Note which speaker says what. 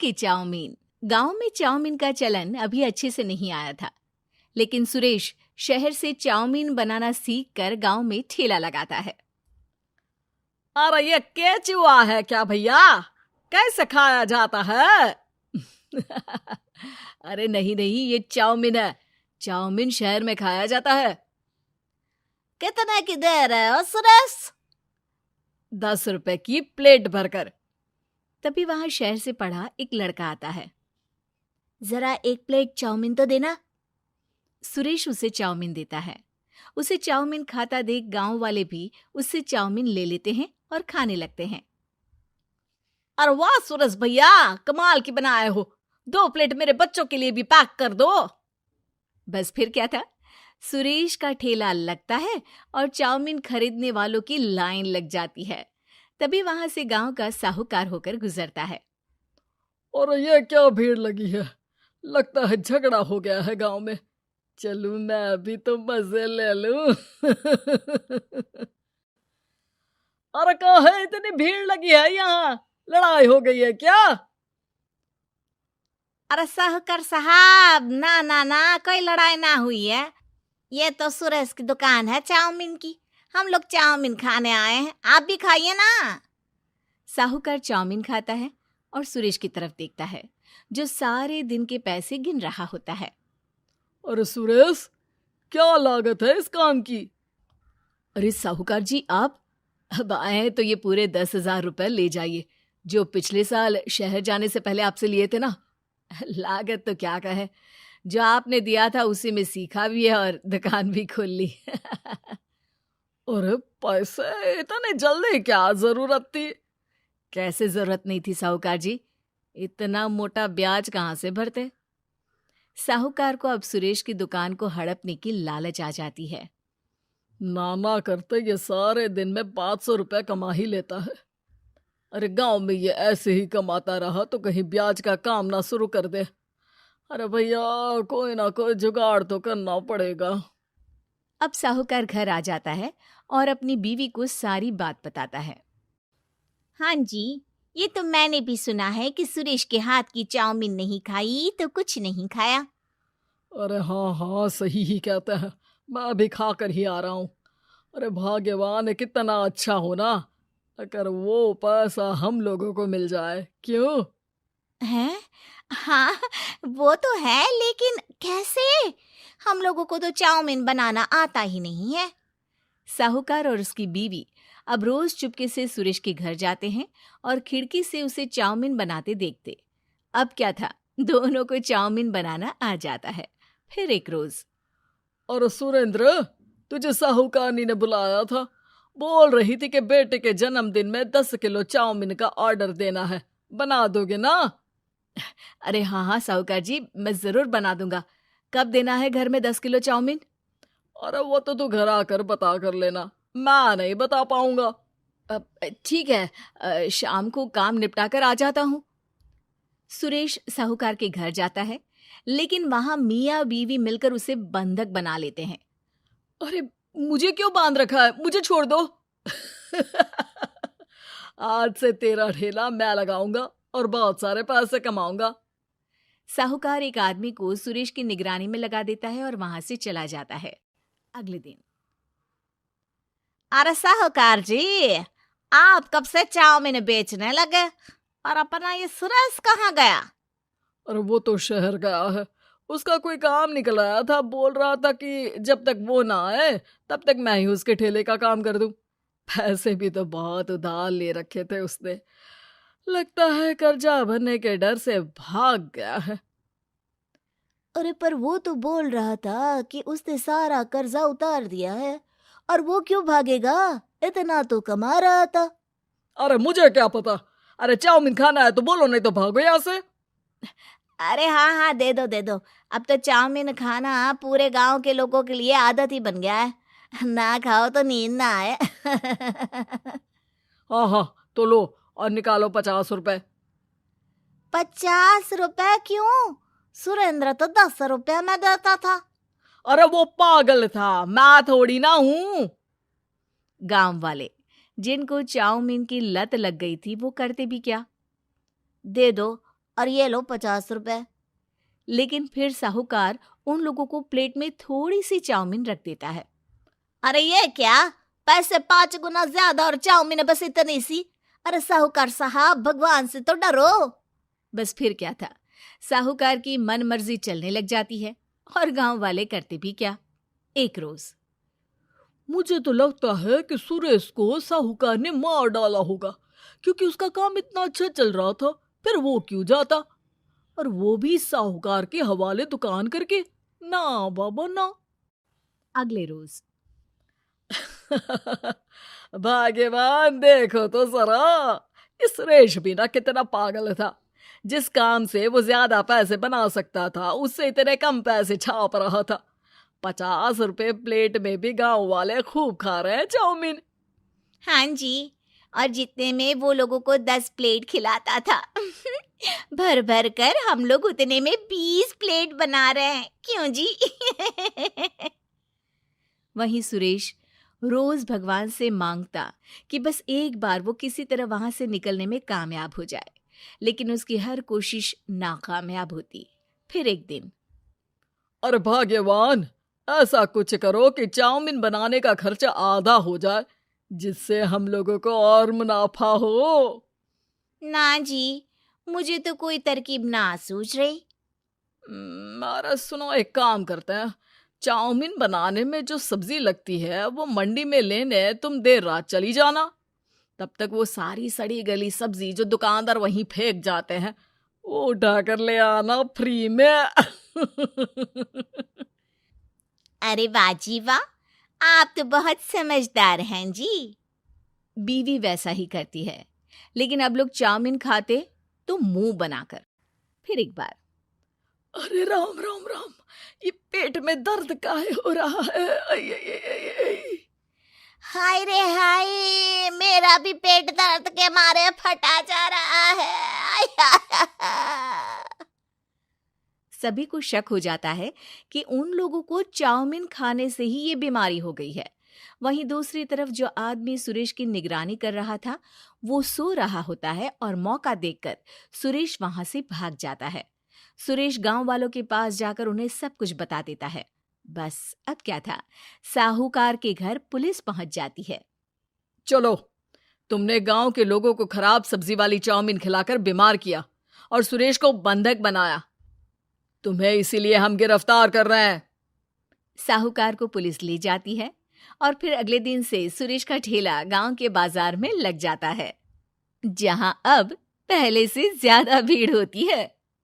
Speaker 1: कि चाउमीन। गांव में चाउमीन का चलन अभी अच्छे से नहीं आया था, लेकिन सुरेश शहर से चाउमीन बनाना सीखकर गांव में ठेला लगाता है।
Speaker 2: अरे ये केचुआ है क्या भैया? कैसे खाया जाता है?
Speaker 1: अरे नहीं नहीं, ये चाउमीन है। चाउमीन शहर में खाया जाता है।
Speaker 2: कितने की दे रहे हो सुरेश?
Speaker 1: 10 रुपए की प्लेट भरकर। तभी वहां शहर से पढ़ा एक लड़का आता है। जरा एक प्लेट चाउमीन तो देना। सुरेश उसे चाउमीन देता है। उसे चाउमीन खाता देख गांव वाले भी उससे चाउमीन ले लेते हैं और खाने लगते हैं।
Speaker 2: अरे वाह सुरेश भैया, कमाल की बनाए हो। 2 प्लेट मेरे बच्चों के लिए भी पैक कर दो।
Speaker 1: बस फिर क्या था, सुरेश का ठेला लगता है और चाउमीन खरीदने वालों की लाइन लग जाती है। तभी वहां से गांव का साहूकार होकर गुजरता है।
Speaker 2: और ये क्या भीड़ लगी है? लगता है झगड़ा हो गया है गांव में। चलूं मैं अभी तो मजे ले लूं। अरे कहाँ है, इतनी भीड़ लगी है यहाँ? लड़ाई हो गई है क्या?
Speaker 3: अरे साहूकार साहब, ना ना ना, कोई लड़ाई ना हुई है। ये तो सुरेश की दुकान है चाउमीन की। हम लोग चाउमीन खाने आए हैं, आप भी खाइए ना।
Speaker 1: साहूकार चाउमीन खाता है और सुरेश की तरफ देखता है, जो सारे दिन के पैसे गिन रहा होता है।
Speaker 2: अरे सुरेश, क्या लागत है इस काम की?
Speaker 1: अरे साहूकार जी, आप अब आए तो ये पूरे 10,000 रुपए ले जाइए, जो पिछले साल शहर जाने से पहले आपसे लिए थे ना। लागत तो क्या कहे, जो आपने दिया था उसी में सीखा भी है और दुकान भी खोल ली।
Speaker 2: अरे पैसे इतने जल्दी क्या जरूरत थी?
Speaker 1: कैसे जरूरत नहीं थी साहूकार जी, इतना मोटा ब्याज कहाँ से भरते। साहूकार को अब सुरेश की दुकान को हड़पने की लालच आ जाती है।
Speaker 2: नाना करते ये सारे दिन में 500 रुपए कमा ही लेता है। अरे गांव में ये ऐसे ही कमाता रहा तो कहीं ब्याज का काम ना शुरू कर दे। अरे भैया, कोई ना कोई जुगाड़ तो करना पड़ेगा।
Speaker 1: अब साहूकार घर आ जाता है और अपनी बीवी को सारी बात बताता है।
Speaker 3: हाँ जी, ये तो मैंने भी सुना है कि सुरेश के हाथ की चाउमीन नहीं खाई तो कुछ नहीं खाया।
Speaker 2: अरे हाँ हाँ, सही ही कहते हैं। मैं भी खा कर ही आ रहा हूँ। अरे भाग्यवान है, कितना अच्छा हो ना अगर वो पैसा हम लोगों को मिल जाए। क्यों?
Speaker 3: हैं? हाँ, वो तो है, लेकिन कैसे? हम लोगों को तो चाउमीन बनाना आता ही नहीं है।
Speaker 1: साहूकार और उसकी बीवी अब रोज चुपके से सुरेश के घर जाते हैं और खिड़की से उसे चाउमीन बनाते देखते। अब क्या था, दोनों को चाउमीन बनाना आ जाता है। फिर एक रोज,
Speaker 2: और सुरेंद्र, तुझे साहूकारनी ने बुलाया था। बोल रही थी कि बेटे के जन्मदिन में 10 किलो चाउमीन का ऑर्डर देना है। बना दोगे ना?
Speaker 1: अरे हाँ हाँ साहूकार जी, मैं जरूर बना दूंगा। कब देना है घर में 10 किलो चाउमीन?
Speaker 2: अरे वो तो तू घर आकर बता कर लेना, मैं नहीं बता पाऊंगा।
Speaker 1: ठीक है, शाम को काम निपटा कर आ जाता हूँ। सुरेश साहूकार के घर जाता है, लेकिन वहां मियाँ बीवी मिलकर उसे बंधक बना लेते हैं।
Speaker 2: अरे मुझे क्यों बांध रखा है? मुझे छोड़ दो। आज से तेरा ठेला मैं लगाऊंगा और बहुत सारे पैसे कमाऊंगा।
Speaker 1: साहूकार एक आदमी को सुरेश की निगरानी में लगा देता है और वहां से चला जाता है। अगले दिन,
Speaker 3: अरे साहूकार जी, आप कब से चाउमीन बेचने लगे और अपना ये सुरेश कहाँ गया?
Speaker 2: और वो तो शहर गया है। उसका कोई काम निकल आया था। बोल रहा था कि जब तक वो ना आए तब तक मैं ही उसके ठेले का काम कर दूं। पैसे भी तो बहुत उधार ले रखे थे उसने। लगता है कर्जा भरने के डर से भाग गया है।
Speaker 3: अरे पर वो तो बोल रहा था कि उसने सारा कर्जा उतार दिया है, और वो क्यों भागेगा? इतना तो कमा रहा था।
Speaker 2: अरे मुझे क्या पता। अरे चाउमीन खाना है तो बोलो, नहीं तो भागो यहाँ से।
Speaker 3: अरे हाँ हाँ, दे दो दे दो। अब तो चाउमीन खाना पूरे गांव के लोगों के लिए आदत ही बन गया है। ना खाओ तो नींद ना आए।
Speaker 2: हाँ हाँ, तो लो और निकालो 50 रुपए।
Speaker 3: 50 रुपए क्यों? सुरेंद्र तो 10 रुपए में देता था।
Speaker 2: अरे वो पागल था, मैं थोड़ी ना हूँ।
Speaker 1: गांव वाले, जिनको चाउमीन की लत लग गई थी, वो करते भी क्या?
Speaker 3: दे दो, और ये लो 50 रुपए।
Speaker 1: लेकिन फिर साहूकार उन लोगों को प्लेट में थोड़ी सी चाउमीन रख देता है।
Speaker 3: अरे ये क्या, पैसे 5 गुना ज्यादा और चाउमीन बस इतनी सी। अरे साहूकार साहब, भगवान से तो डरो।
Speaker 1: बस फिर क्या था, साहूकार की मन मर्जी चलने लग जाती है और गांव वाले करते भी क्या। एक रोज
Speaker 2: मुझे तो लगता है कि सुरेश को साहूकार ने मार डाला होगा, क्योंकि उसका काम इतना अच्छा चल रहा था, फिर वो क्यों जाता, और वो भी साहूकार के हवाले दुकान करके। ना बाबा ना।
Speaker 1: अगले रोज
Speaker 2: भाग्यवान, देखो तो जरा, इस सुरेश भी ना कितना पागल था। जिस काम से वो ज्यादा पैसे बना सकता था, उससे इतने कम पैसे छाप रहा था। 50 रुपए प्लेट में भी गांव वाले खूब खा रहे हैं चाउमीन।
Speaker 3: हाँ जी, और जितने में वो लोगों को 10 प्लेट खिलाता था भर भर कर हम लोग उतने में 20 प्लेट बना रहे हैं। क्यों जी?
Speaker 1: वहीं सुरेश रोज भगवान से मांगता कि बस एक बार वो किसी तरह वहां से निकलने में कामयाब हो जाए, लेकिन उसकी हर कोशिश नाकामयाब होती। फिर एक दिन,
Speaker 2: अरे भाग्यवान, ऐसा कुछ करो कि चाउमीन बनाने का खर्चा आधा हो जाए, जिससे हम लोगों को और मुनाफा हो।
Speaker 3: ना जी, मुझे तो कोई तरकीब ना सूझ रही।
Speaker 2: अरे सुनो, एक काम करते हैं, चाउमीन बनाने में जो सब्जी लगती है वो मंडी में लेने तुम देर रात चली जाना। तब तक वो सारी सड़ी गली सब्जी जो दुकानदार वहीं फेंक जाते हैं, वो उठा कर ले आना फ्री में।
Speaker 3: अरे वाह जी वाह, आप तो बहुत समझदार हैं जी।
Speaker 1: बीवी वैसा ही करती है, लेकिन अब लोग चाउमीन खाते तो मुंह बनाकर। फिर एक बार,
Speaker 2: अरे राम राम राम, ये पेट में दर्द काहे हो रहा है? आई, आई, आई, आई, आई।
Speaker 3: हाय रे हाय, मेरा भी पेट दर्द के मारे फटा जा रहा है।
Speaker 1: सभी को शक हो जाता है कि उन लोगों को चाउमीन खाने से ही ये बीमारी हो गई है। वहीं दूसरी तरफ जो आदमी सुरेश की निगरानी कर रहा था, वो सो रहा होता है और मौका देखकर सुरेश वहां से भाग जाता है। सुरेश गांव वालों के पास जाकर उन्हें सब कुछ बता देता है। बस अब क्या था, साहूकार के घर पुलिस पहुंच जाती है।
Speaker 2: चलो, तुमने गांव के लोगों को खराब सब्जी वाली चाउमीन खिलाकर बीमार किया और सुरेश को बंधक बनाया। तुम्हें इसीलिए हम गिरफ्तार कर रहे हैं।
Speaker 1: साहूकार को पुलिस ले जाती है और फिर अगले दिन से सुरेश का ठेला गांव के बाजार में लग जाता है, जहां अब पहले से ज्यादा भीड़ होती है।